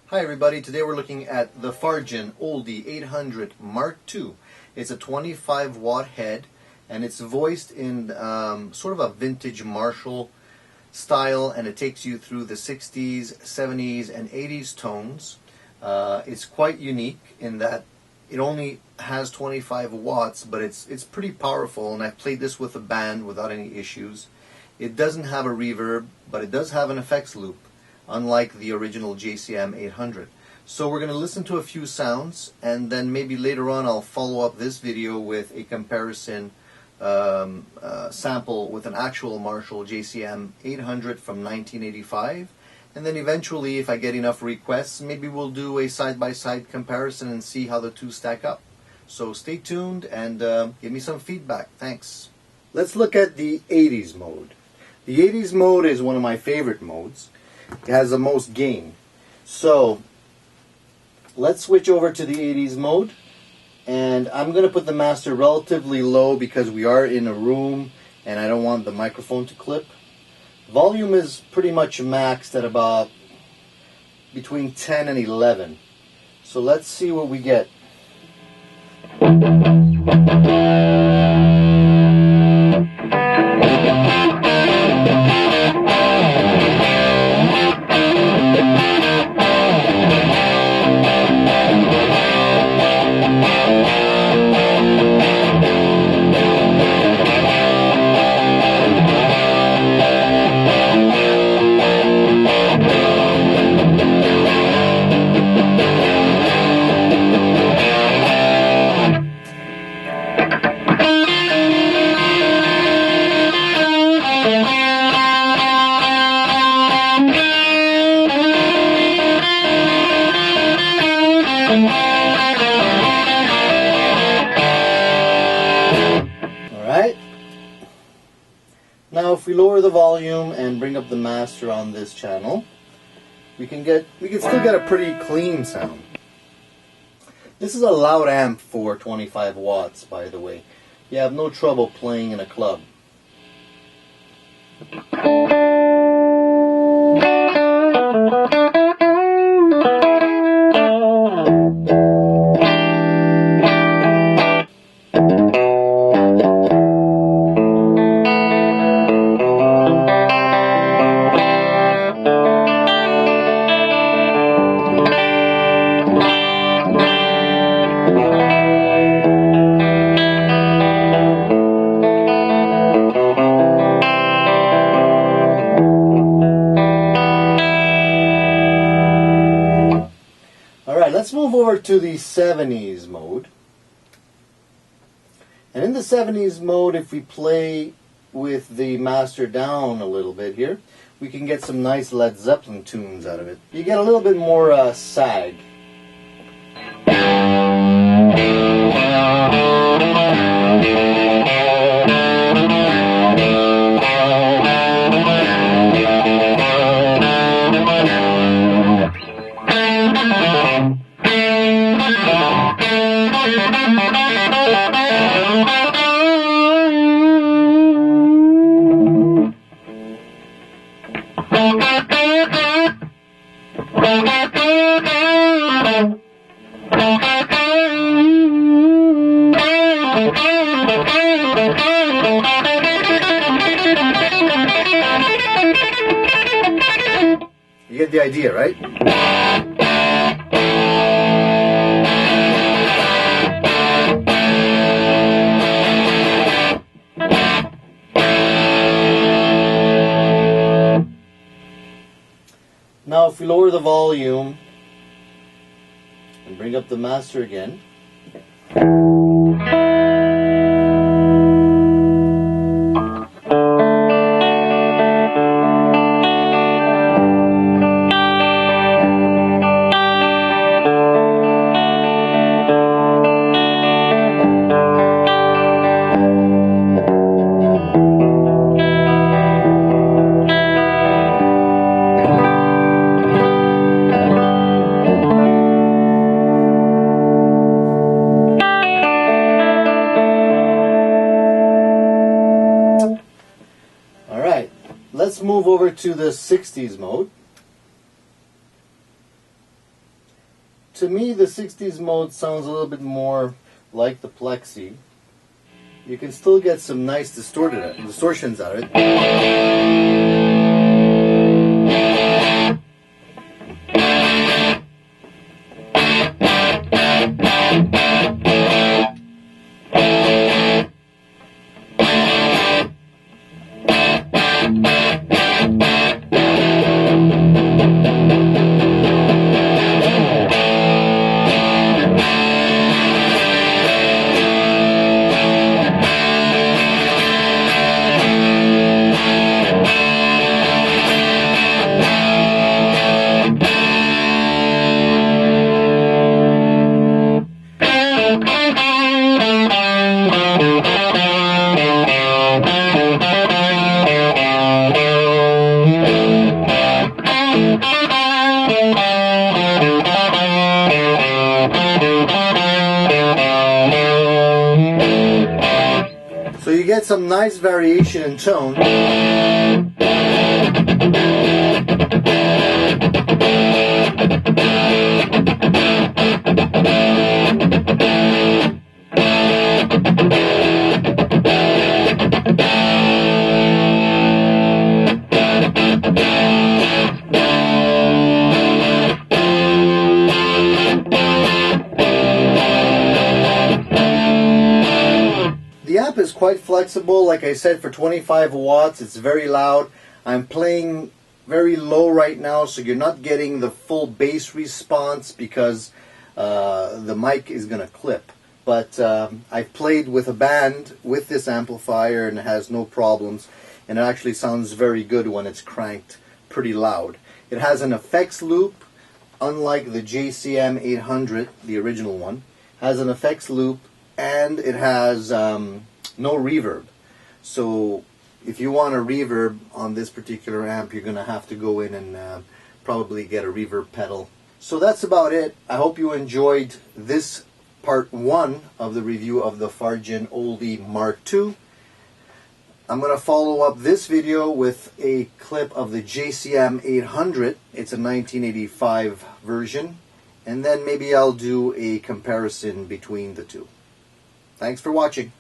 Hi everybody, today we're looking at the Fargen Olde 800 Mark II. It's a 25 watt head and it's voiced in sort of a vintage Marshall style, and it takes you through the 60s, 70s and 80s tones. It's quite unique in that it only has 25 watts, but it's pretty powerful, and I've played this with a band without any issues. It doesn't have a reverb, but it does have an effects loop, unlike the original JCM 800. So we're going to listen to a few sounds, and then maybe later on I'll follow up this video with a comparison sample with an actual Marshall JCM 800 from 1985. And then eventually, if I get enough requests, maybe we'll do a side-by-side comparison and see how the two stack up. So stay tuned and give me some feedback. Thanks. Let's look at the 80s mode. The 80s mode is one of my favorite modes. It has the most gain. So let's switch over to the 80s mode, and I'm going to put the master relatively low because we are in a room and I don't want the microphone to clip. Volume is pretty much maxed at about between 10 and 11. So let's see what we get. Now if we lower the volume and bring up the master on this channel, we can still get a pretty clean sound. This is a loud amp for 25 watts, by the way. You have no trouble playing in a club. Let's move over to the 70s mode. And in the 70s mode, if we play with the master down a little bit here, we can get some nice Led Zeppelin tunes out of it. You get a little bit more sag. You get the idea, right? Now if we lower the volume and bring up the master again, let's move over to the 60s mode. To me, the 60s mode sounds a little bit more like the Plexi. You can still get some nice distortions out of it. So you get some nice variation in tone. The amp is quite flexible. Like I said, for 25 watts, it's very loud. I'm playing very low right now, so you're not getting the full bass response because the mic is going to clip. But I've played with a band with this amplifier and it has no problems, and it actually sounds very good when it's cranked pretty loud. It has an effects loop, unlike the JCM 800, the original one. Has an effects loop, and it has no reverb. So if you want a reverb on this particular amp, you're going to have to go in and probably get a reverb pedal. So that's about it. I hope you enjoyed this part 1 of the review of the Fargen Olde Mark II. I'm going to follow up this video with a clip of the JCM 800. It's a 1985 version. And then maybe I'll do a comparison between the two. Thanks for watching.